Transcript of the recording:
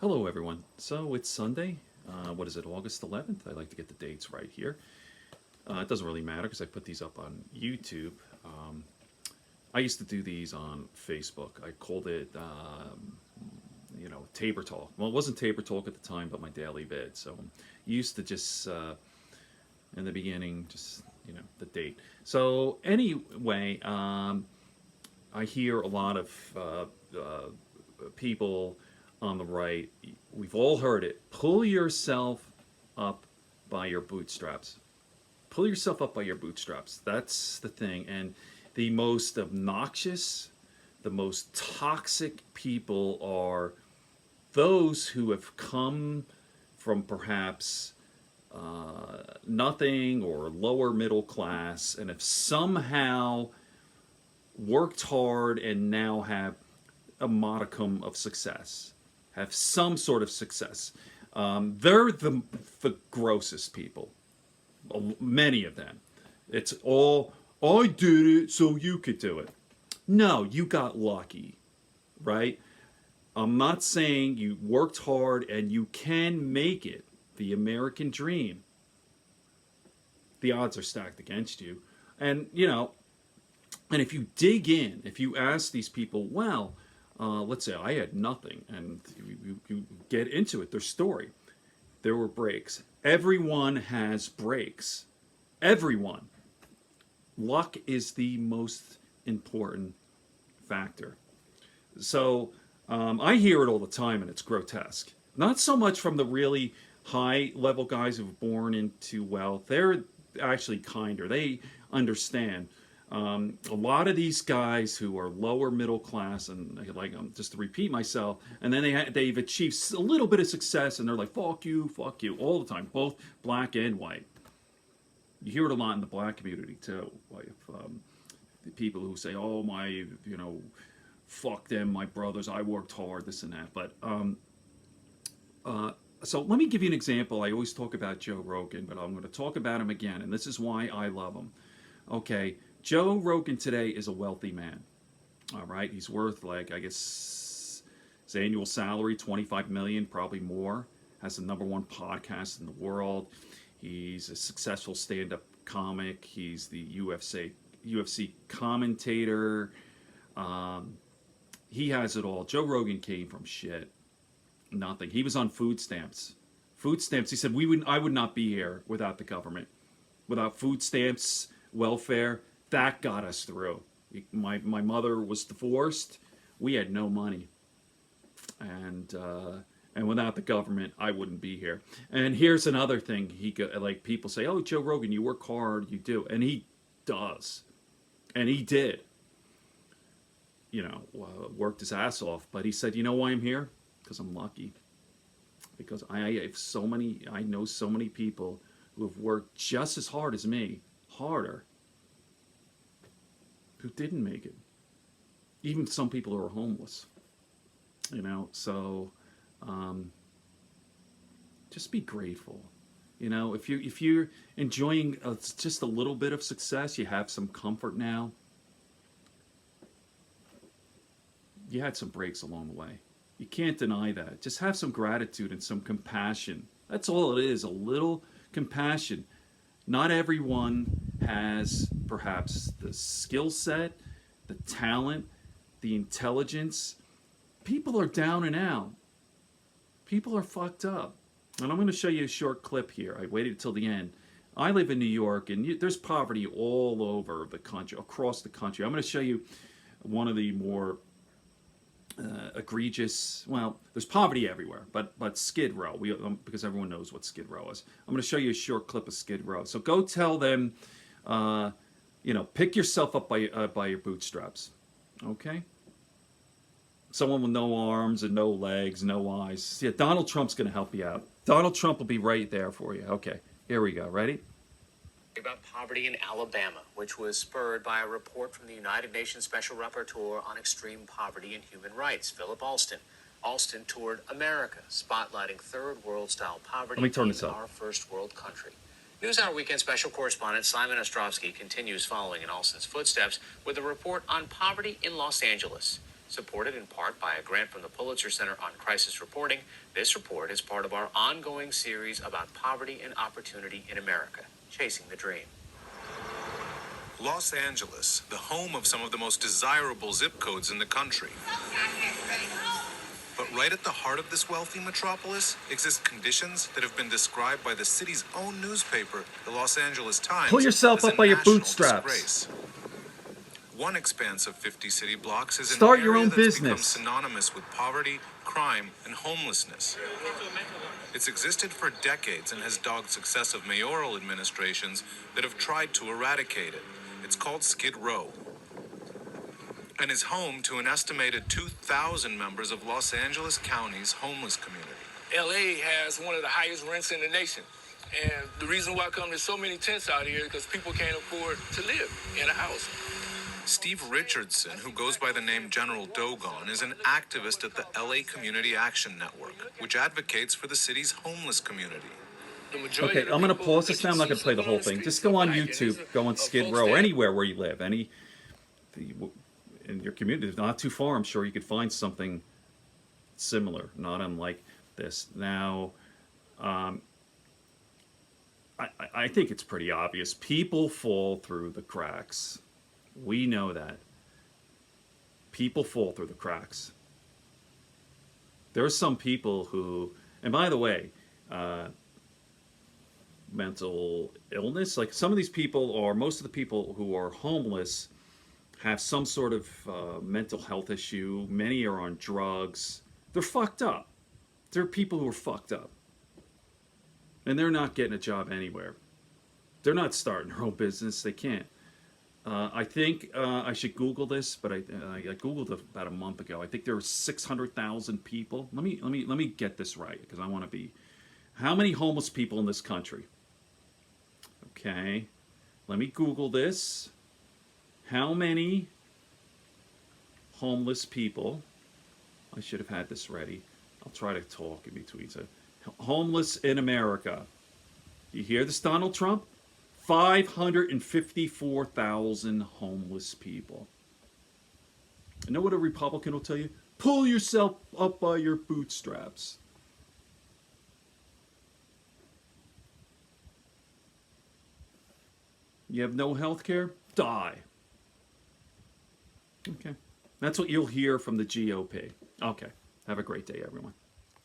Hello, everyone. So it's Sunday. What is it, August 11th? I like to get the dates right here. It doesn't really matter because I put these up on YouTube. I used to do these on Facebook. I called it, Tabor Talk. Well, it wasn't Tabor Talk at the time, but my daily vid. So I'm used to just, in the beginning, just, the date. So anyway, I hear a lot of people on the right. We've all heard it. Pull yourself up by your bootstraps. Pull yourself up by your bootstraps. That's the thing. And the most obnoxious, the most toxic people are those who have come from perhaps nothing or lower middle class and have somehow worked hard and now have a modicum of success, have some sort of success. They're the grossest people, many of them. It's all, I did it so you could do it. No, you got lucky, right? I'm not saying you worked hard and you can make it. The American dream. The odds are stacked against you. And, and if you dig in, if you ask these people, well, let's say I had nothing, and you get into it, their story. There were breaks. Everyone has breaks. Everyone. Luck is the most important factor. So I hear it all the time, and it's grotesque. Not so much from the really high-level guys who've born into wealth. They're actually kinder. They understand. A lot of these guys who are lower middle class, and just to repeat myself, and then they've achieved a little bit of success, and they're like, fuck you, all the time, both black and white. You hear it a lot in the black community, too. Like, the people who say, oh, fuck them, my brothers, I worked hard, this and that. But, so let me give you an example. I always talk about Joe Rogan, but I'm going to talk about him again, and this is why I love him. Okay. Joe Rogan today is a wealthy man. All right, he's worth I guess his annual salary $25 million, probably more. Has the #1 podcast in the world. He's a successful stand-up comic. He's the UFC commentator. He has it all. Joe Rogan came from shit, nothing. He was on food stamps. Food stamps. He said I would not be here without the government, without food stamps, welfare. That got us through. My mother was divorced. We had no money, and without the government, I wouldn't be here. And here's another thing: people say, "Oh, Joe Rogan, you work hard, you do," and he does, and he did. Worked his ass off, but he said, "You know why I'm here? Because I'm lucky. Because I know so many people who have worked just as hard as me, harder." Who didn't make it. Even some people who are homeless. So just be grateful. If you're enjoying just a little bit of success, you have some comfort now. You had some breaks along the way. You can't deny that. Just have some gratitude and some compassion. That's all it is, a little compassion. Not everyone has perhaps the skill set, the talent, the intelligence. People are down and out. People are fucked up. And I'm going to show you a short clip here. I waited till the end. I live in New York, and there's poverty all over the country, across the country. I'm going to show you one of the more egregious. Well, there's poverty everywhere, but Skid Row. Because everyone knows what Skid Row is. I'm going to show you a short clip of Skid Row. So go tell them, pick yourself up by your bootstraps. Okay. Someone with no arms and no legs, no eyes. Yeah, Donald Trump's going to help you out. Donald Trump will be right there for you. Okay. Here we go. Ready? About poverty in Alabama, which was spurred by a report from the United Nations Special Rapporteur on Extreme Poverty and Human Rights, Philip Alston. Alston toured America, spotlighting third world-style poverty in our first world country. NewsHour Weekend Special Correspondent Simon Ostrovsky continues following in Alston's footsteps with a report on poverty in Los Angeles. Supported in part by a grant from the Pulitzer Center on Crisis Reporting, this report is part of our ongoing series about poverty and opportunity in America, Chasing the Dream. Los Angeles, the home of some of the most desirable zip codes in the country. But right at the heart of this wealthy metropolis exist conditions that have been described by the city's own newspaper, the Los Angeles Times, Pull yourself as up a by your national bootstraps. disgrace. One expanse of 50 city blocks is Start an your area own that's become business. synonymous with poverty, crime, and homelessness. It's existed for decades and has dogged successive mayoral administrations that have tried to eradicate it. It's called Skid Row and is home to an estimated 2,000 members of Los Angeles County's homeless community. LA has one of the highest rents in the nation. And the reason why there's so many tents out here is because people can't afford to live in a house. Steve Richardson, who goes by the name General Dogon, is an activist at the LA Community Action Network, which advocates for the city's homeless community. Okay, I'm going to pause this now. I'm not going to play the whole thing. Just go on YouTube, go on Skid Row, or anywhere where you live. In your community, not too far, I'm sure you could find something similar, not unlike this. Now, I think it's pretty obvious. People fall through the cracks. We know that. People fall through the cracks. There are some people who, and by the way, mental illness, like some of these people, or most of the people who are homeless, have some sort of mental health issue. Many are on drugs. They're fucked up. There are people who are fucked up. And they're not getting a job anywhere. They're not starting their own business. They can't. I think I should Google this, but I Googled it about a month ago. I think there are 600,000 people. Let me get this right, because I want to be. How many homeless people in this country? Okay, let me Google this. How many homeless people? I should have had this ready. I'll try to talk in between. So, homeless in America. You hear this, Donald Trump? 554,000 homeless people. You know what a Republican will tell you? Pull yourself up by your bootstraps. You have no health care? Die. Okay. That's what you'll hear from the GOP. Okay. Have a great day, everyone.